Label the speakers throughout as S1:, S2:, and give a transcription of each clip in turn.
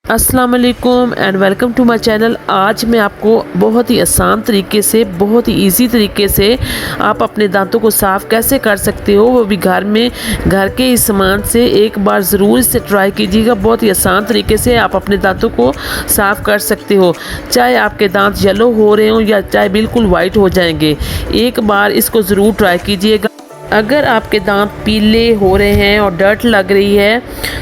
S1: अस्सलाम वालेकुम and welcome to my channel. आज मैं आपको बहुत ही आसान तरीके से, बहुत ही इजी तरीके से आप अपने दांतों को साफ़ कैसे कर सकते हो, वो भी घर में, घर के इस सामान से। एक बार ज़रूर इसे ट्राई कीजिएगा। बहुत ही आसान तरीके से आप अपने दांतों को साफ़ कर सकते हो, चाहे आपके दांत येलो हो रहे हों या चाहे बिल्कुल वाइट हो जाएंगे। एक बार इसको ज़रूर ट्राई कीजिएगा। अगर आपके दांत पीले हो रहे हैं और डर्ट लग रही है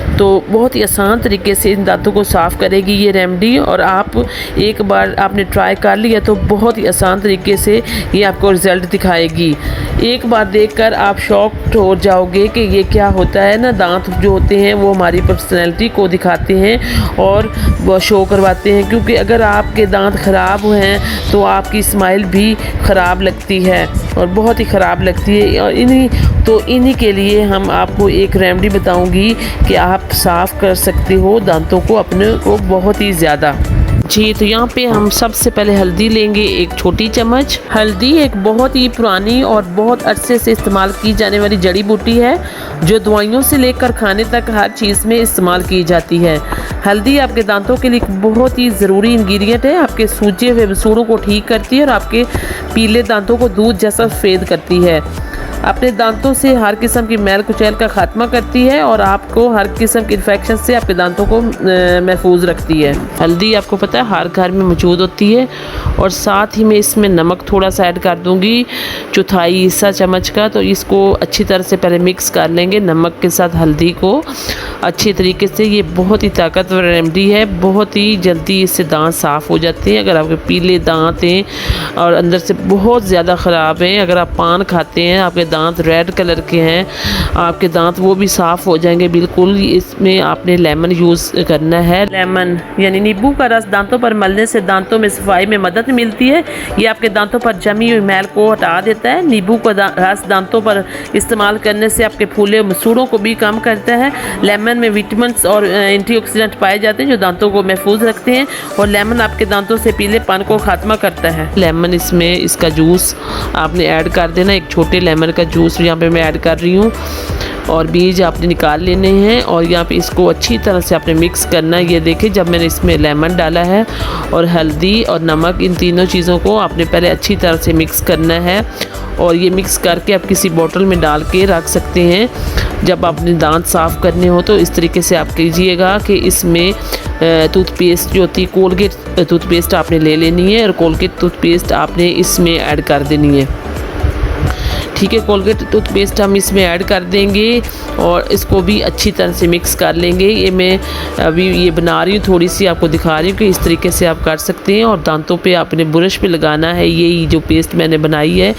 S1: तो बहुत ही आसान तरीके से इन दांतों को साफ़ करेगी ये रेमेडी। और आप एक बार आपने ट्राई कर लिया तो बहुत ही आसान तरीके से ये आपको रिज़ल्ट दिखाएगी। एक बार देखकर आप शॉक्ड हो जाओगे कि ये क्या होता है ना। दांत जो होते हैं वो हमारी पर्सनैलिटी को दिखाते हैं और वो शो करवाते हैं, क्योंकि अगर आपके दांत ख़राब हैं तो आपकी स्माइल भी ख़राब लगती है और बहुत ही ख़राब लगती है। और इन्हीं के लिए हम आपको एक रेमेडी बताऊंगी कि आप साफ़ कर सकते हो दांतों को अपने को बहुत ही ज़्यादा। जी, तो यहाँ पे हम सबसे पहले हल्दी लेंगे, एक छोटी चम्मच। हल्दी एक बहुत ही पुरानी और बहुत अरसे से इस्तेमाल की जाने वाली जड़ी बूटी है, जो दवाइयों से लेकर खाने तक हर चीज़ में इस्तेमाल की जाती है। हल्दी आपके दांतों के लिए बहुत ही ज़रूरी इंग्रेडिएंट है। आपके सूजे हुए मसूड़ों को ठीक करती है और आपके पीले दांतों को दूध जैसा सफ़ेद करती है। अपने दांतों से हर किस्म की मैल कुचैल का खात्मा करती है और आपको हर किस्म के इन्फेक्शन से आपके दांतों को महफूज रखती है। हल्दी आपको पता है हर घर में मौजूद होती है। और साथ ही मैं इसमें नमक थोड़ा सा ऐड कर दूंगी, चौथाई हिस्सा चम्मच का। तो इसको अच्छी तरह से पहले मिक्स कर लेंगे नमक के साथ हल्दी को अच्छी तरीके से। ये बहुत ही ताकतवर रेमेडी है, बहुत ही जल्दी इससे दांत साफ़ हो जाते हैं। अगर आपके पीले दांत हैं और अंदर से बहुत ज़्यादा ख़राब हैं, अगर आप पान खाते हैं, आपके दांत रेड कलर के हैं, आपके दांत वो भी साफ़ हो जाएंगे बिल्कुल। इसमें आपने लेमन यूज़ करना है। लेमन यानी नींबू का रस दांतों पर मलने से दांतों में सफाई में मदद मिलती है। ये आपके दांतों पर जमी हुई मैल को हटा देता है। नींबू का रस दांतों पर इस्तेमाल करने से आपके फूले मसूड़ों को भी कम करता है। लेमन में विटामिन और एंटीऑक्सीडेंट पाए जाते हैं जो दांतों को महफूज रखते हैं। और लेमन आपके दांतों से पीलेपन को खात्मा करता है। लेमन इसमें इसका जूस आपने ऐड कर देना। एक छोटे लेमन का जूस यहाँ पे मैं ऐड कर रही हूँ और बीज आपने निकाल लेने हैं। और यहाँ पे इसको अच्छी तरह से आपने मिक्स करना है। ये देखिए, जब मैंने इसमें लेमन डाला है और हल्दी और नमक, इन तीनों चीज़ों को आपने पहले अच्छी तरह से मिक्स करना है। और ये मिक्स करके आप किसी बोतल में डाल के रख सकते हैं। जब आपने दांत साफ़ करने हो तो इस तरीके से आप कीजिएगा कि इसमें टूथपेस्ट जो होती है, कोलगेट टूथपेस्ट आपने ले लेनी है और कोलगेट टूथपेस्ट आपने इसमें ऐड कर देनी है। ठीक है, कोलगेट टूथपेस्ट हम इसमें ऐड कर देंगे और इसको भी अच्छी तरह से मिक्स कर लेंगे। ये मैं अभी ये बना रही हूँ, थोड़ी सी आपको दिखा रही हूँ कि इस तरीके से आप कर सकते हैं। और दांतों पे आपने ब्रश पे लगाना है। ये जो पेस्ट मैंने बनाई है,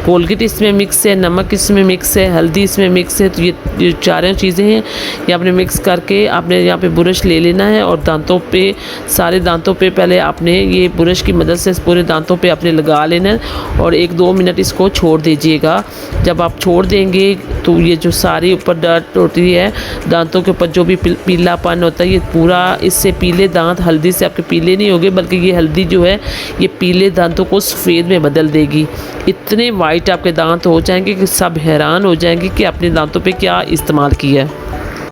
S1: कोलगेट इसमें मिक्स है, नमक इसमें मिक्स है, हल्दी इसमें मिक्स है। तो ये चारों चीज़ें हैं, ये आपने मिक्स करके आपने यहाँ पे ब्रश ले लेना है और दांतों पे, सारे दांतों पे पहले आपने ये ब्रश की मदद से पूरे दांतों पे आपने लगा लेना है और 1-2 मिनट इसको छोड़ दीजिएगा। जब आप छोड़ देंगे तो ये जो सारी ऊपर डर्ट होती है दांतों के ऊपर, जो भी पीलापन होता है, ये पूरा, इससे पीले दांत हल्दी से आपके पीले नहीं होंगे, बल्कि ये हल्दी जो है ये पीले दांतों को सफ़ेद में बदल देगी। इतने वाइट आपके दांत हो जाएंगे कि सब हैरान हो जाएंगे कि अपने दांतों पे क्या इस्तेमाल किया है।